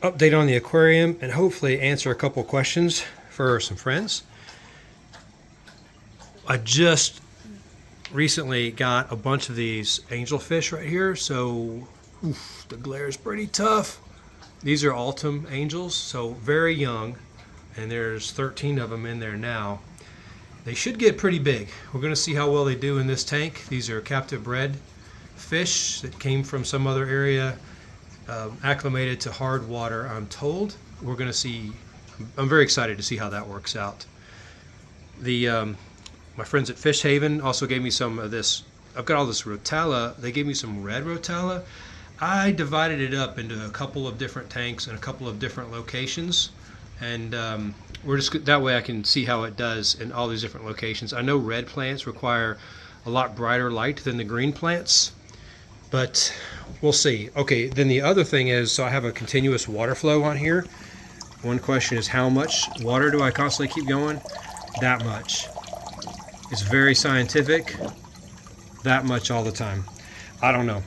update on the aquarium and hopefully answer a couple questions for some friends. I just recently got a bunch of these angelfish right here, so the glare is pretty tough. These are autumn angels, so very young, and there's 13 of them in there now. They should get pretty big. We're going to see how well they do in this tank. These are captive bred fish that came from some other area, acclimated to hard water, I'm told. We're going to see. I'm very excited to see how that works out. My friends at Fish Haven also gave me some of this. I've got all this rotella. They gave me some red rotella. I divided it up into a couple of different tanks and a couple of different locations, and we're just that way I can see how it does in all these different locations. I know red plants require a lot brighter light than the green plants, but we'll see. Okay, then the other thing is, so I have a continuous water flow on here. One question is, how much water do I constantly keep going? That much. It's very scientific. That much all the time. I don't know.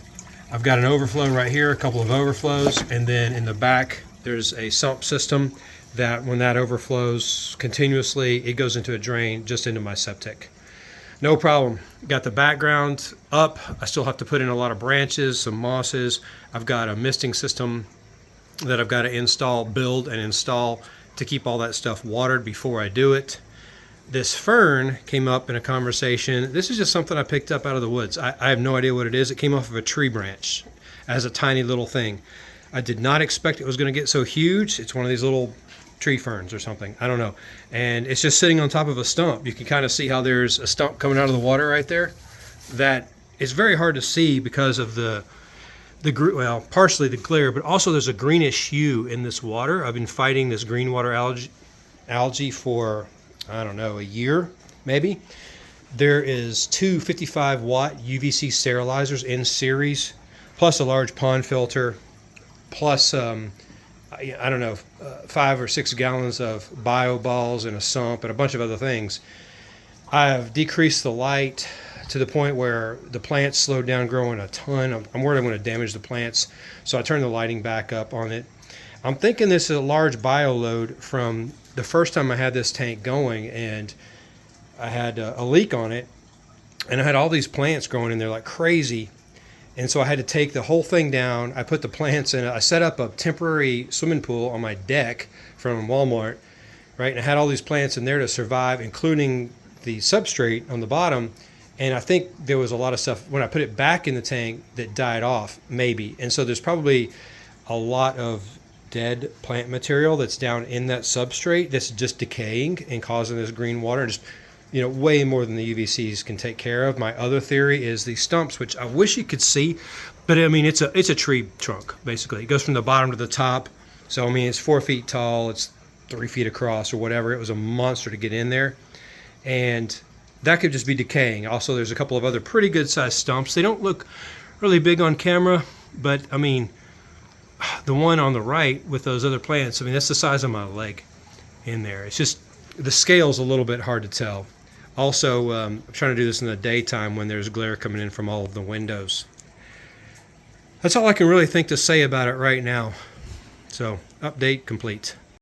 I've got an overflow right here, a couple of overflows, and then in the back there's a sump system that when that overflows continuously, it goes into a drain just into my septic. No problem. Got the background up. I still have to put in a lot of branches, some mosses. I've got a misting system that I've got to build and install to keep all that stuff watered before I do it. This fern came up in a conversation. This is just something I picked up out of the woods. I have no idea what it is. It came off of a tree branch as a tiny little thing. I did not expect it was going to get so huge. It's one of these little tree ferns or something. I don't know. And it's just sitting on top of a stump. You can kind of see how there's a stump coming out of the water right there. That is very hard to see because of partially the glare, but also there's a greenish hue in this water. I've been fighting this green water algae for, I don't know, a year maybe. There is two 55-watt UVC sterilizers in series, plus a large pond filter, plus I don't know, 5 or 6 gallons of bio balls and a sump and a bunch of other things. I've decreased the light to the point where the plants slowed down growing a ton. I'm worried I'm going to damage the plants, so I turned the lighting back up on it. I'm thinking this is a large bio load from the first time I had this tank going, and I had a leak on it, and I had all these plants growing in there like crazy. And so I had to take the whole thing down. I put the plants in. I set up a temporary swimming pool on my deck from Walmart, right? And I had all these plants in there to survive, including the substrate on the bottom. And I think there was a lot of stuff when I put it back in the tank that died off, maybe. And so there's probably a lot of dead plant material that's down in that substrate that's just decaying and causing this green water. And just, way more than the UVCs can take care of. My other theory is the stumps, which I wish you could see, but I mean, it's a tree trunk, basically. It goes from the bottom to the top. So, I mean, it's 4 feet tall, it's 3 feet across or whatever. It was a monster to get in there. And that could just be decaying. Also, there's a couple of other pretty good sized stumps. They don't look really big on camera, but I mean, the one on the right with those other plants, I mean, that's the size of my leg in there. It's just, the scale's a little bit hard to tell. Also, I'm trying to do this in the daytime when there's glare coming in from all of the windows. That's all I can really think to say about it right now. So, update complete.